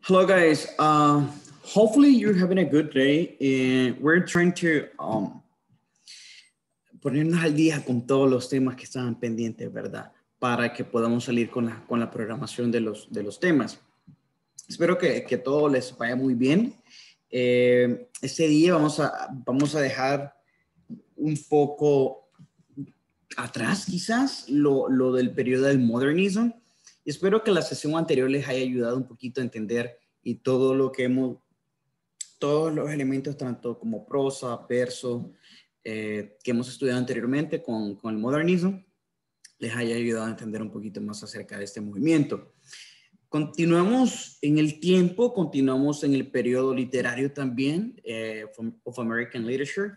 Hello, guys. Hopefully you're having a good day. We're trying to ponernos al día con todos los temas que estaban pendientes, ¿verdad? Para que podamos salir con la programación de los temas. Espero que todo les vaya muy bien. Este día vamos a dejar un poco atrás, quizás, lo del periodo del modernismo. Espero que la sesión anterior les haya ayudado un poquito a entender y todos los elementos, tanto como prosa, verso, que hemos estudiado anteriormente con el modernismo, les haya ayudado a entender un poquito más acerca de este movimiento. Continuamos en el tiempo, continuamos en el periodo literario también, of American Literature,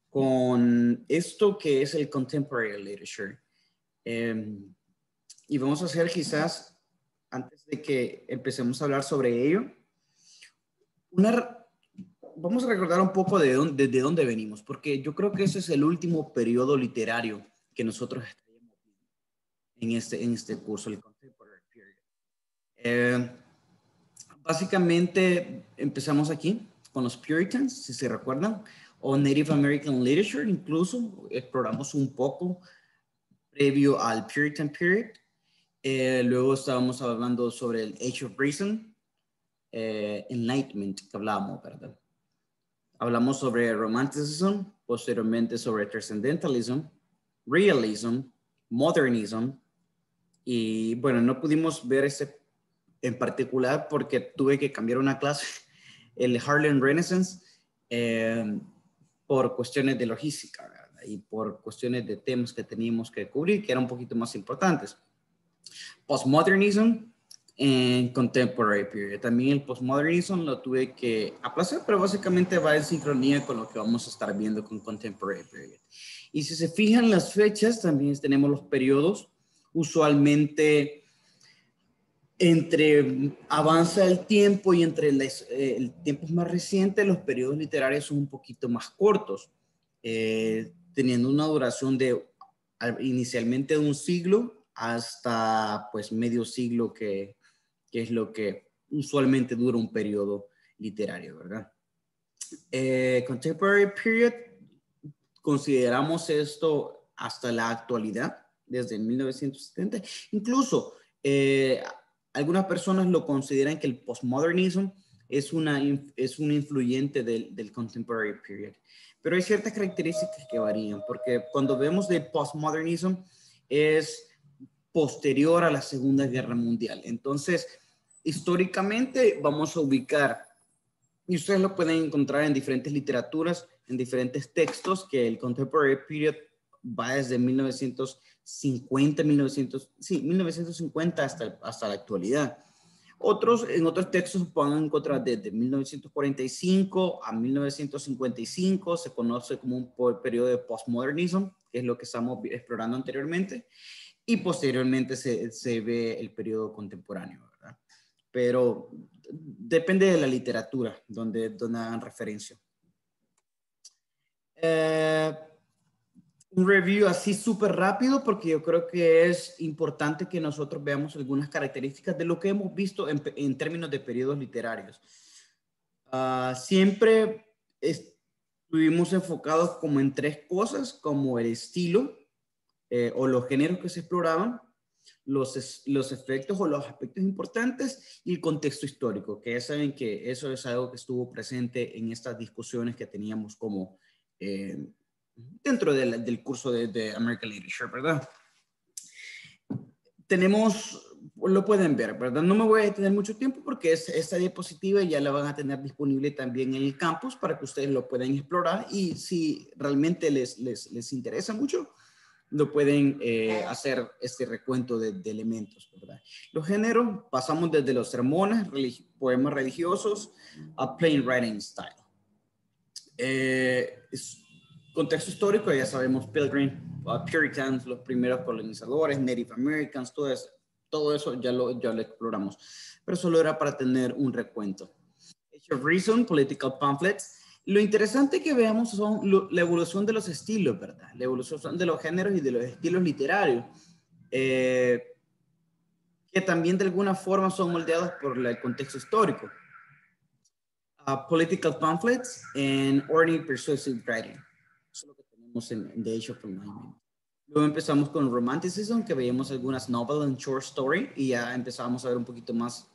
con esto que es el Contemporary Literature. Y vamos a hacer quizás, antes de que empecemos a hablar sobre ello, vamos a recordar un poco desde dónde venimos, porque yo creo que ese es el último periodo literario que nosotros estaremos en este curso, el Contemporary Period. Básicamente empezamos aquí con los Puritans, si se recuerdan, o Native American Literature, incluso exploramos un poco previo al Puritan Period. Luego estábamos hablando sobre el Age of Reason, Enlightenment, que hablábamos, ¿verdad? Hablamos sobre Romanticism, posteriormente sobre Transcendentalism, Realism, Modernism, y bueno, no pudimos ver ese en particular porque tuve que cambiar una clase, el Harlem Renaissance, por cuestiones de logística, ¿verdad? Y por cuestiones de temas que teníamos que cubrir, que eran un poquito más importantes. Postmodernism en Contemporary Period. También el Postmodernism lo tuve que aplazar, pero básicamente va en sincronía con lo que vamos a estar viendo con Contemporary Period. Y si se fijan las fechas, también tenemos los periodos. Usualmente entre avanza el tiempo y entre el tiempo más reciente, los periodos literarios son un poquito más cortos, teniendo una duración de inicialmente de un siglo hasta pues medio siglo, que es lo que usualmente dura un periodo literario, ¿verdad? Contemporary Period, consideramos esto hasta la actualidad, desde 1970. Incluso algunas personas lo consideran que el postmodernism es un influyente del Contemporary Period. Pero hay ciertas características que varían, porque cuando vemos del postmodernism es posterior a la Segunda Guerra Mundial. Entonces, históricamente vamos a ubicar, y ustedes lo pueden encontrar en diferentes literaturas, en diferentes textos, que el Contemporary Period va desde 1950 hasta la actualidad. En otros textos van a encontrar desde 1945 a 1955, se conoce como un periodo de postmodernism, que es lo que estamos explorando anteriormente, y posteriormente se ve el periodo contemporáneo, ¿verdad? Pero depende de la literatura donde hagan referencia. Un review así súper rápido, porque yo creo que es importante que nosotros veamos algunas características de lo que hemos visto en términos de periodos literarios. Siempre estuvimos enfocados como en tres cosas, como el estilo, o los géneros que se exploraban, los efectos o los aspectos importantes y el contexto histórico, que ya saben que eso es algo que estuvo presente en estas discusiones que teníamos como dentro del curso de American Literature, ¿verdad? Lo pueden ver, ¿verdad? No me voy a detener mucho tiempo porque esta diapositiva ya la van a tener disponible también en el campus para que ustedes lo puedan explorar, y si realmente les interesa mucho, lo pueden hacer este recuento de elementos, ¿verdad? Los géneros, pasamos desde los sermones, poemas religiosos, a plain writing style. Contexto histórico, ya sabemos, Pilgrim, Puritans, los primeros colonizadores, Native Americans, todo eso ya lo exploramos, pero solo era para tener un recuento. Age of Reason, Political Pamphlets. Lo interesante que veamos son la evolución de los estilos, ¿verdad? La evolución de los géneros y de los estilos literarios. Que que también de alguna forma son moldeados por el contexto histórico. Political pamphlets and orderly persuasive writing. Eso es lo que tenemos en The Age of Enlightenment. Luego empezamos con Romanticism, que veíamos algunas novelas and short story, y ya empezábamos a ver un poquito más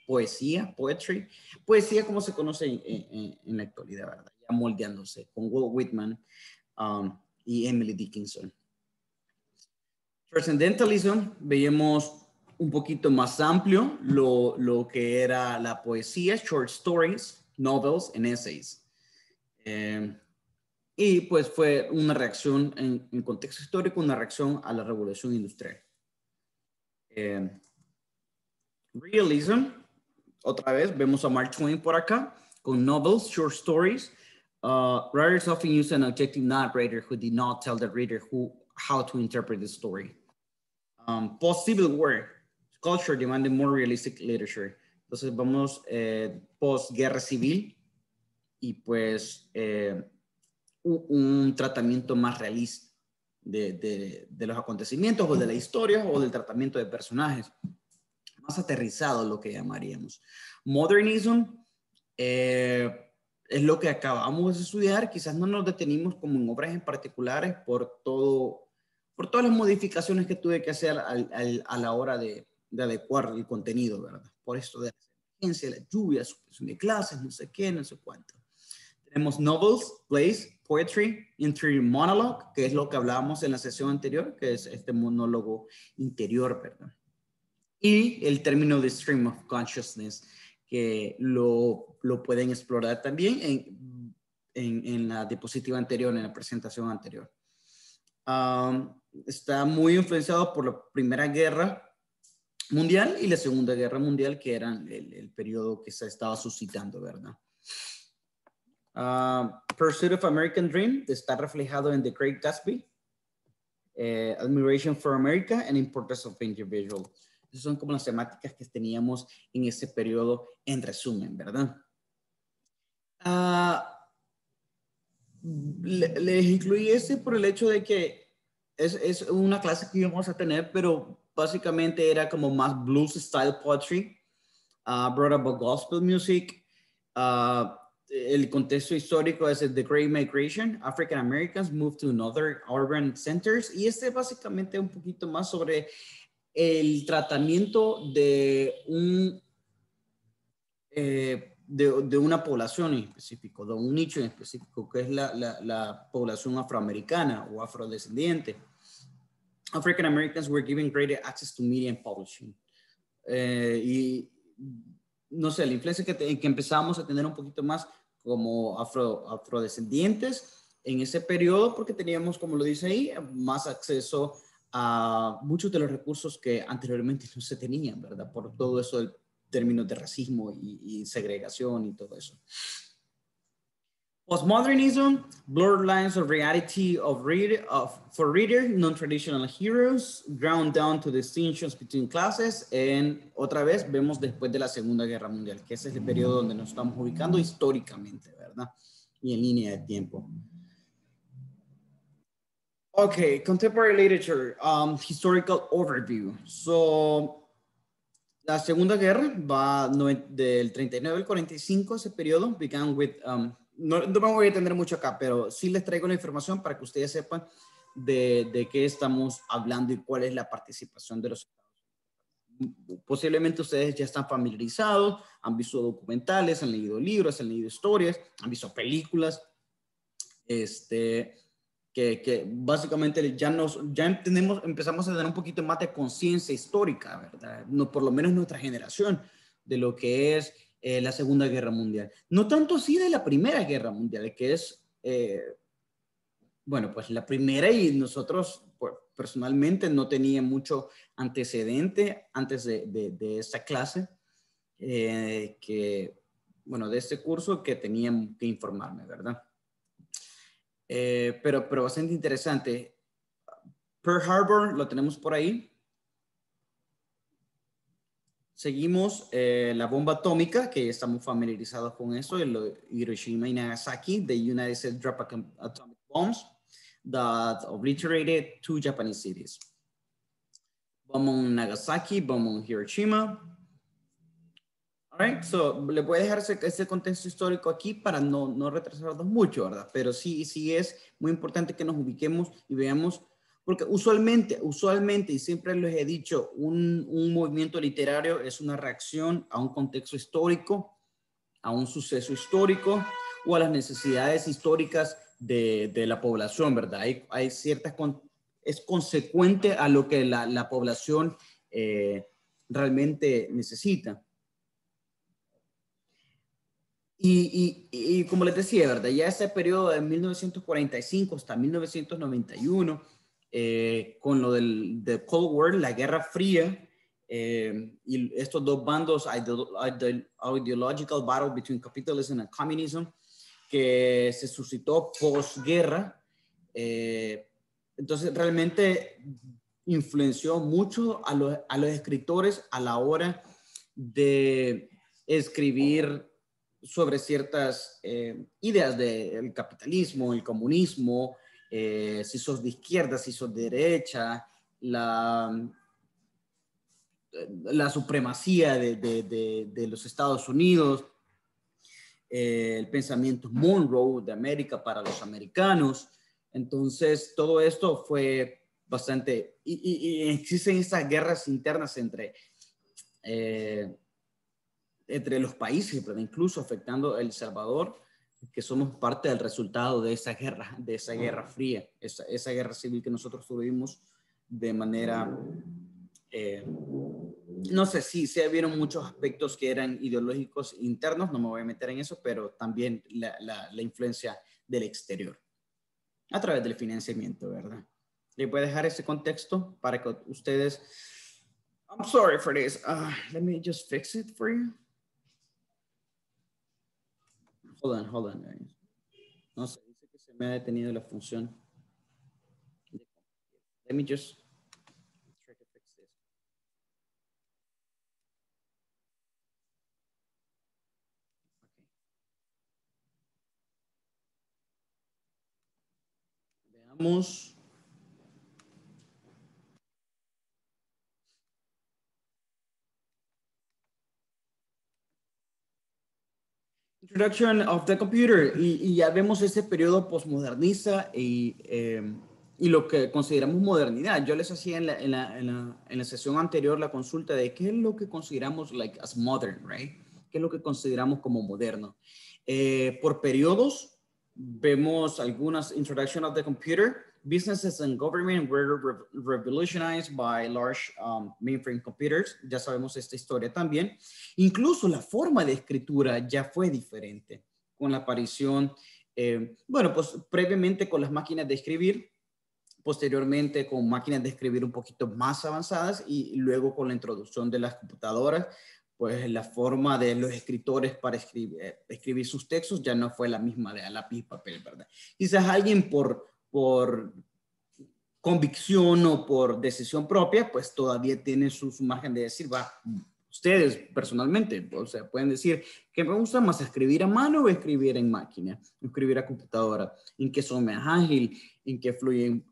poesía, poetry. Poesía como se conoce en la actualidad, ¿verdad? Ya moldeándose con Walt Whitman y Emily Dickinson. Transcendentalism, veíamos un poquito más amplio lo que era la poesía, short stories, novels and essays. Y pues fue una reacción en contexto histórico, una reacción a la revolución industrial. Realism, otra vez, vemos a Mark Twain por acá, con novels, short stories. Writers often use an objective narrator who did not tell the reader how to interpret the story. Post-Civil War, culture demanded more realistic literature. Entonces vamos post-guerra civil y pues un tratamiento más realista de los acontecimientos o de la historia o del tratamiento de personajes. Más aterrizado, lo que llamaríamos. Modernism es lo que acabamos de estudiar. Quizás no nos detenimos como en obras en particulares por todas las modificaciones que tuve que hacer a la hora de adecuar el contenido, ¿verdad? Por esto de la emergencia, la lluvia, suspensión de clases, no sé qué, no sé cuánto. Tenemos novels, plays, poetry, interior monologue, que es lo que hablábamos en la sesión anterior, que es este monólogo interior, ¿verdad? Y el término de stream of consciousness, que lo pueden explorar también en la diapositiva anterior, en la presentación anterior. Está muy influenciado por la Primera Guerra Mundial y la Segunda Guerra Mundial, que eran el periodo que se estaba suscitando, ¿verdad? Pursuit of American Dream está reflejado en The Great Gatsby, Admiration for America and Importance of Individual. Esas son como las temáticas que teníamos en ese periodo en resumen, ¿verdad? Les incluí este por el hecho de que es una clase que íbamos a tener, pero básicamente era como más blues style poetry, brought about gospel music. El contexto histórico es The Great Migration, African Americans moved to other urban centers, y este básicamente un poquito más sobre el tratamiento de de una población en específico, de un nicho en específico, que es la población afroamericana o afrodescendiente. African Americans were given greater access to media and publishing. Y no sé, la influencia que empezamos a tener un poquito más como afrodescendientes en ese periodo, porque teníamos, como lo dice ahí, más acceso a muchos de los recursos que anteriormente no se tenían, ¿verdad? Por todo eso del términos de racismo y segregación y todo eso. Postmodernism, blurred lines of reality for reader, non-traditional heroes, ground down to distinctions between classes, and otra vez vemos después de la Segunda Guerra Mundial, que ese es el periodo donde nos estamos ubicando históricamente, ¿verdad? Y en línea de tiempo. Okay, contemporary literature, historical overview. So, la Segunda Guerra va del 39 al 45, ese periodo, began with, no me voy a entender mucho acá, pero sí les traigo la información para que ustedes sepan de qué estamos hablando y cuál es la participación de los Estados Unidos. Posiblemente ustedes ya están familiarizados, han visto documentales, han leído libros, han leído historias, han visto películas, que básicamente ya empezamos a tener un poquito más de conciencia histórica, ¿verdad? No, por lo menos nuestra generación, de lo que es la Segunda Guerra Mundial. No tanto así de la Primera Guerra Mundial, que es, bueno, pues la primera, y nosotros pues, personalmente no tenía mucho antecedente antes de esta clase, bueno, de este curso que tenían que informarme, ¿verdad? Pero bastante interesante. Pearl Harbor lo tenemos por ahí. Seguimos la bomba atómica, que estamos familiarizados con eso, Hiroshima y Nagasaki. The United States dropped atomic bombs that obliterated 2 Japanese cities. Bomb on Nagasaki, bomb on Hiroshima. All right, so le voy a dejar ese contexto histórico aquí para no retrasarnos mucho, ¿verdad? Pero sí es muy importante que nos ubiquemos y veamos, porque usualmente, y siempre les he dicho, un movimiento literario es una reacción a un contexto histórico, a un suceso histórico o a las necesidades históricas de la población, ¿verdad? Hay ciertas, es consecuente a lo que la población realmente necesita. Y como les decía, ¿verdad? Ya ese periodo de 1945 hasta 1991, con lo del Cold War, la Guerra Fría, y estos dos bandos, ideological battle between capitalism and communism, que se suscitó posguerra, entonces realmente influenció mucho a los escritores a la hora de escribir sobre ciertas ideas del capitalismo, el comunismo, si sos de izquierda, si sos de derecha, la supremacía de los Estados Unidos, el pensamiento Monroe de América para los americanos. Entonces, todo esto fue bastante, y existen estas guerras internas entre los países, pero incluso afectando a El Salvador, que somos parte del resultado de esa guerra fría, esa guerra civil que nosotros tuvimos de manera, no sé si se vieron muchos aspectos que eran ideológicos internos, no me voy a meter en eso, pero también la influencia del exterior, a través del financiamiento, ¿verdad? Le voy a dejar ese contexto para que ustedes... I'm sorry for this. Let me just fix it for you. Hold on, guys. No sé, dice que se me ha detenido la función. Let me just try to fix this. Okay. Veamos. Introduction of the computer. Y ya vemos ese periodo postmodernista y lo que consideramos modernidad. Yo les hacía en la sesión anterior la consulta de qué es lo que consideramos like as modern, right? ¿Qué es lo que consideramos como moderno? Por periodos, vemos algunas introduction of the computer. Businesses and government were revolutionized by large mainframe computers. Ya sabemos esta historia también. Incluso la forma de escritura ya fue diferente con la aparición, bueno, pues previamente con las máquinas de escribir, posteriormente con máquinas de escribir un poquito más avanzadas y luego con la introducción de las computadoras, pues la forma de los escritores para escribir sus textos ya no fue la misma de a lápiz y papel, ¿verdad? Quizás alguien por convicción o por decisión propia, pues todavía tiene su margen de decir, va, ustedes personalmente, o sea, pueden decir que me gusta más escribir a mano o escribir en máquina, escribir a computadora, en que son más ágil, en que fluyen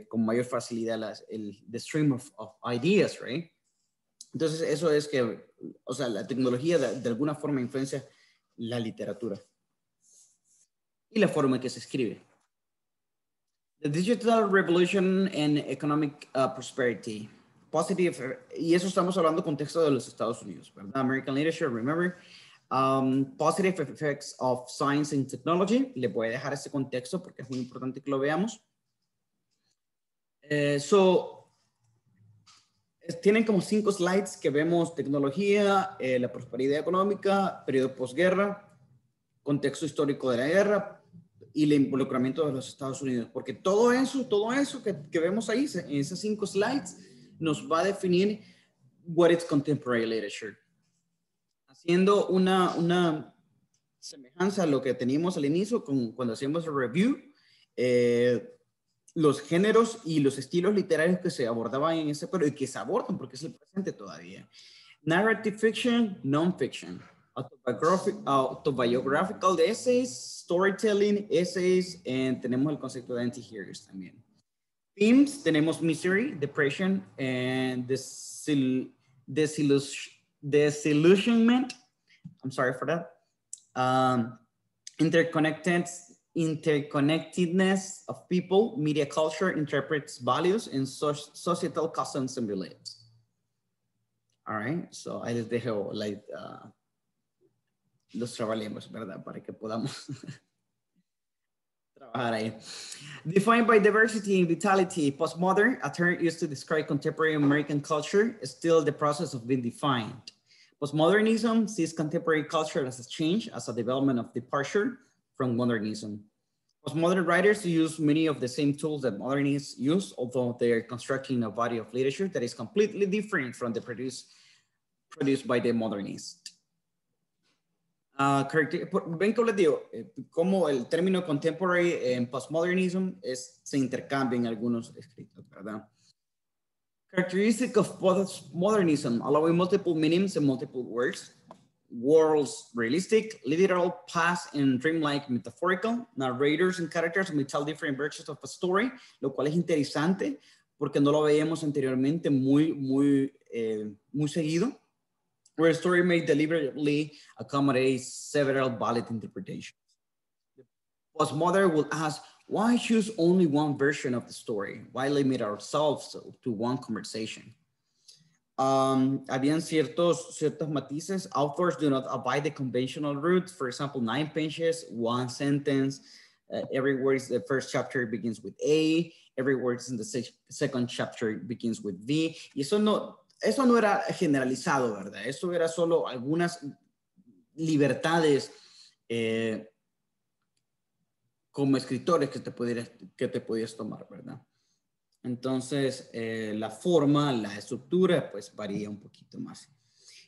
con mayor facilidad the stream of ideas, right? Entonces, eso es que, o sea, la tecnología de alguna forma influencia la literatura y la forma en que se escribe. The Digital Revolution and Economic Prosperity. Positive, y eso estamos hablando contexto de los Estados Unidos, ¿verdad? American Literature, remember. Positive effects of science and technology. Le voy a dejar ese contexto porque es muy importante que lo veamos. Tienen como 5 slides que vemos tecnología, la prosperidad económica, periodo posguerra, contexto histórico de la guerra y el involucramiento de los Estados Unidos. Porque todo eso que vemos ahí, en esas 5 slides, nos va a definir what is contemporary literature. Haciendo una semejanza a lo que teníamos al inicio cuando hacíamos el review, los géneros y los estilos literarios que se abordaban en ese periodo y que se abordan porque es el presente todavía. Narrative fiction, non-fiction, autobiographical essays, storytelling, essays, y tenemos el concepto de anti-heroes también. Themes, tenemos misery, depression, and disillusionment. I'm sorry for that. Interconnectedness of people, media culture interprets values and societal customs and beliefs. All right, so ahí les dejo like, los trabalhemos, ¿verdad? Para que podamos trabajar ahí. Defined by diversity and vitality, postmodern, a term used to describe contemporary American culture, is still the process of being defined. Postmodernism sees contemporary culture as a change, as a development of departure from modernism. Postmodern writers use many of the same tools that modernists use, although they are constructing a body of literature that is completely different from the produced by the modernists. Ven que les digo, como el término contemporary en postmodernism se intercambia en algunos escritos, ¿verdad? Characteristic of postmodernism, allowing multiple meanings and multiple words. Worlds realistic, literal, past, and dreamlike, metaphorical. Narrators and characters may tell different versions of a story, lo cual es interesante porque no lo veíamos anteriormente muy seguido. Where a story may deliberately accommodate several valid interpretations. The postmodern will ask, why choose only one version of the story? Why limit ourselves to one conversation? Habían ciertos matices. Authors do not abide the conventional route. For example, 9 pages, 1 sentence. Every word in the first chapter begins with A. Every word in the second chapter begins with V. Y eso no era generalizado, ¿verdad? Eso era solo algunas libertades como escritores que te podías tomar, ¿verdad? Entonces, la forma, la estructura, pues varía un poquito más.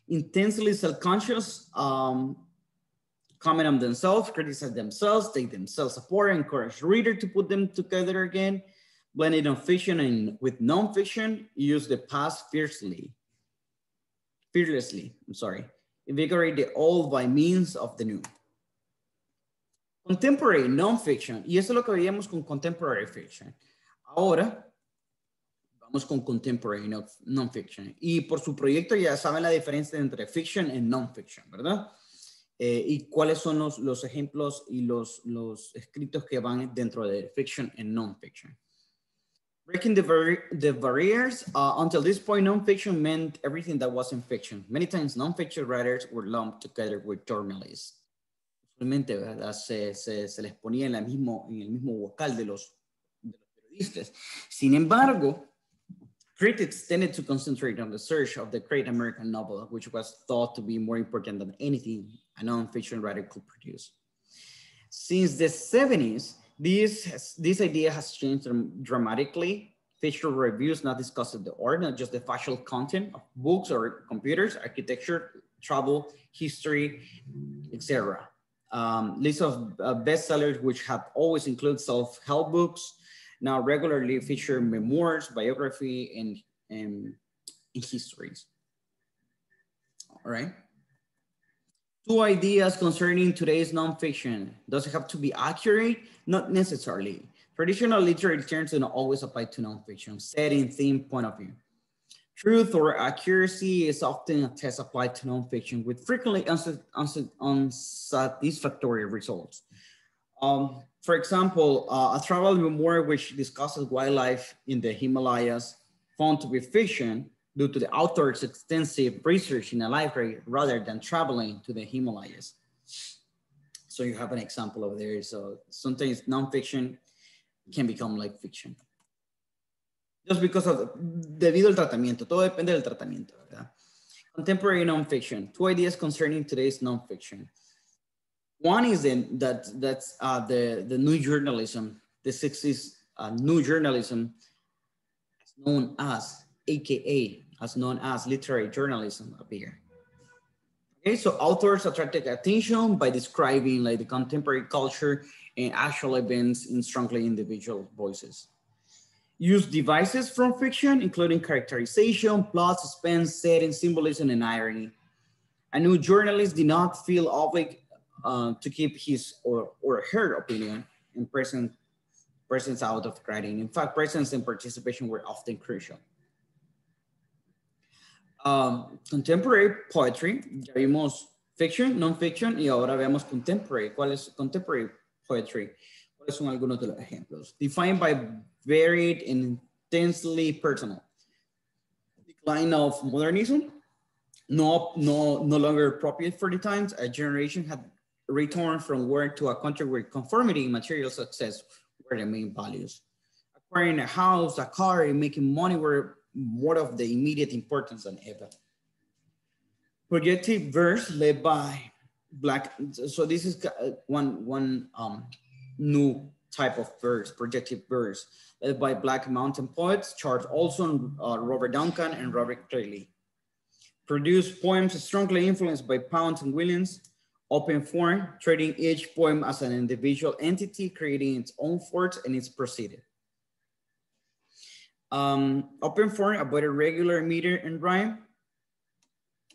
Intensely self-conscious, comment on themselves, criticize themselves, take themselves apart, encourage reader to put them together again, blending of fiction and with non-fiction, use the past fearlessly, invigorate the old by means of the new. Contemporary non-fiction, y eso es lo que veíamos con contemporary fiction. Ahora, vamos con contemporary non-fiction. Y por su proyecto ya saben la diferencia entre fiction y non-fiction, ¿verdad? Y cuáles son los ejemplos y los escritos que van dentro de fiction y non-fiction. Breaking the barriers, until this point, non-fiction meant everything that wasn't fiction. Many times, non-fiction writers were lumped together with journalists. Usualmente, ¿verdad? Se les ponía en el mismo vocal de los periodistas. Sin embargo, critics tended to concentrate on the search of the great American novel, which was thought to be more important than anything a non-fiction writer could produce. Since the 70s, this idea has changed dramatically. Feature reviews now discuss the art, not just the factual content of books or computers, architecture, travel, history, etc. Lists of bestsellers, which have always included self-help books, now regularly feature memoirs, biography, and histories. All right. 2 ideas concerning today's nonfiction. Does it have to be accurate? Not necessarily. Traditional literary terms do not always apply to nonfiction, setting, theme, point of view. Truth or accuracy is often a test applied to nonfiction with frequently unsatisfactory results. For example, a travel memoir which discusses wildlife in the Himalayas found to be fiction due to the author's extensive research in a library rather than traveling to the Himalayas. So you have an example over there. So sometimes nonfiction can become like fiction. Just because of, debido al tratamiento, todo depende del tratamiento, ¿verdad? Contemporary nonfiction, 2 ideas concerning today's nonfiction. One is that's the new journalism, the 60s new journalism, known as, AKA, as known as literary journalism up here. Okay, so authors attracted attention by describing like the contemporary culture and actual events in strongly individual voices. Use devices from fiction, including characterization, plot, suspense, setting, symbolism, and irony. A new journalist did not feel obligated to keep his or her opinion in present presence out of writing. In fact, presence and participation were often crucial. Contemporary poetry, ya vimos fiction, non-fiction, y ahora veamos contemporary. ¿Cuál es contemporary poetry? ¿Cuáles son algunos de los ejemplos? Defined by varied and intensely personal. Decline of modernism, no longer appropriate for the times. A generation had returned from work to a country where conformity and material success were the main values. Acquiring a house, a car, and making money were more of the immediate importance than ever. Projective verse led by Black, so this is one new type of verse, projective verse, led by Black mountain poets, Charles Olson, Robert Duncan, and Robert Crayley. Produced poems strongly influenced by Pound and Williams, open form, treating each poem as an individual entity, creating its own force and its proceeding. Open form avoided regular meter and rhyme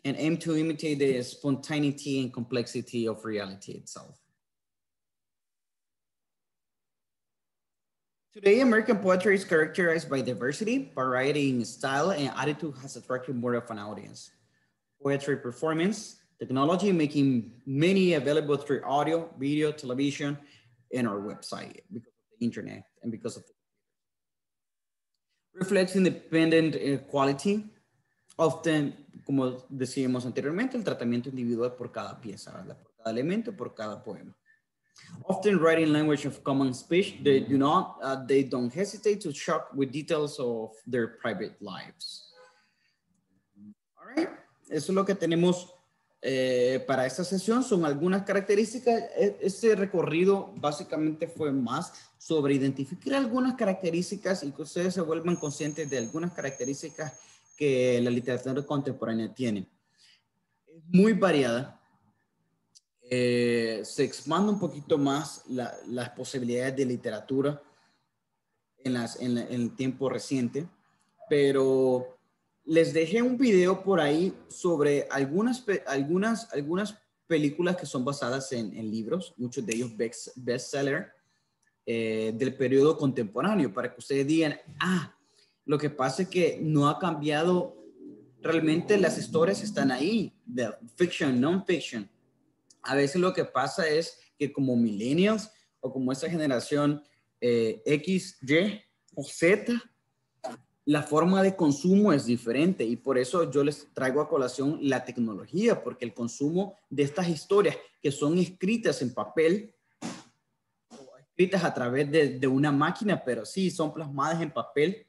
and aimed to imitate the spontaneity and complexity of reality itself. Today, American poetry is characterized by diversity, variety in style, and attitude has attracted more of an audience. Poetry performance, technology making many available through audio, video, television, and our website because of the internet and because of the reflects independent quality, often, como decíamos anteriormente, el tratamiento individual por cada pieza, ¿verdad? Por cada elemento, por cada poema. Often writing language of common speech, they don't hesitate to shock with details of their private lives. All right, eso es lo que tenemos para esta sesión. Son algunas características. Este recorrido básicamente fue más sobre identificar algunas características y que ustedes se vuelvan conscientes de algunas características que la literatura contemporánea tiene. Es muy variada. Se expande un poquito más las posibilidades de literatura en el tiempo reciente, pero les dejé un video por ahí sobre algunas películas que son basadas en libros, muchos de ellos bestseller del periodo contemporáneo, para que ustedes digan, lo que pasa es que no ha cambiado, realmente las historias están ahí, de fiction, non-fiction. A veces lo que pasa es que como millennials o como esta generación X, Y o Z, la forma de consumo es diferente y por eso yo les traigo a colación la tecnología, porque el consumo de estas historias que son escritas en papel o escritas a través de una máquina, pero sí son plasmadas en papel,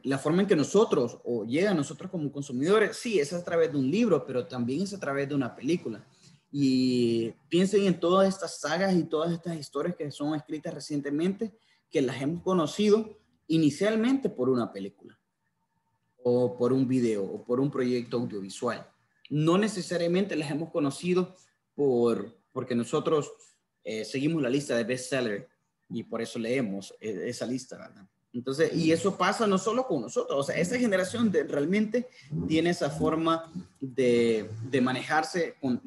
la forma en que nosotros o llega a nosotros como consumidores, sí, es a través de un libro, pero también es a través de una película. Y piensen en todas estas sagas y todas estas historias que son escritas recientemente, que las hemos conocido inicialmente por una película o por un video o por un proyecto audiovisual. No necesariamente las hemos conocido porque nosotros seguimos la lista de bestseller y por eso leemos esa lista, ¿verdad? Entonces, y eso pasa no solo con nosotros, o sea, esta generación realmente tiene esa forma de manejarse con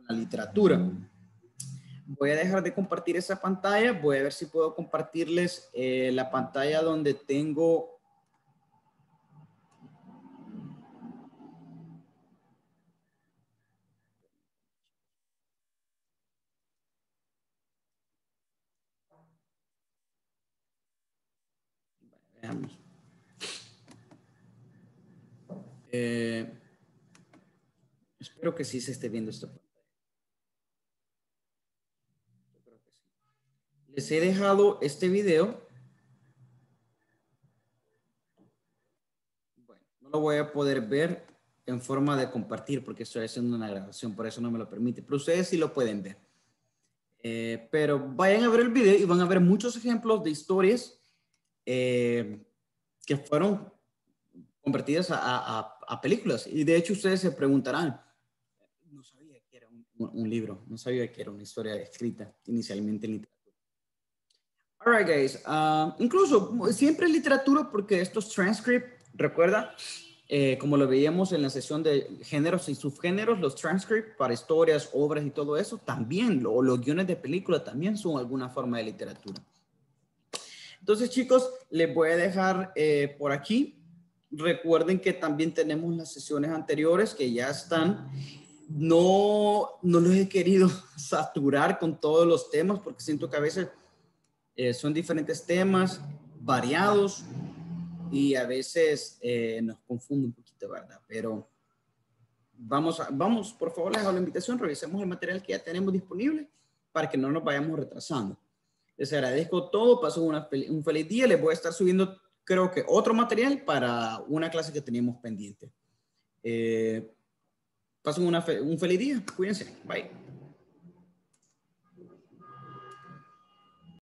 la literatura. Voy a dejar de compartir esa pantalla, voy a ver si puedo compartirles la pantalla donde tengo... Veamos. Espero que sí se esté viendo esto. Yo creo que sí. Les he dejado este video. Bueno, no lo voy a poder ver en forma de compartir porque estoy haciendo una grabación, por eso no me lo permite. Pero ustedes sí lo pueden ver. Pero vayan a ver el video y van a ver muchos ejemplos de historias que fueron convertidas a películas. Y de hecho ustedes se preguntarán, no sabía que era un libro, no sabía que era una historia escrita inicialmente en literatura. All right, guys. Incluso siempre en literatura, porque estos transcripts, recuerda, como lo veíamos en la sesión de géneros y subgéneros, los transcripts para historias, obras y todo eso, también, los guiones de película también son alguna forma de literatura. Entonces, chicos, les voy a dejar por aquí. Recuerden que también tenemos las sesiones anteriores que ya están. No los he querido saturar con todos los temas porque siento que a veces son diferentes temas variados y a veces nos confunde un poquito, ¿verdad? Pero vamos, por favor, les hago la invitación, revisemos el material que ya tenemos disponible para que no nos vayamos retrasando. Les agradezco todo, pasen un feliz día, les voy a estar subiendo, creo que otro material para una clase que teníamos pendiente. Pasen un feliz día, cuídense, bye.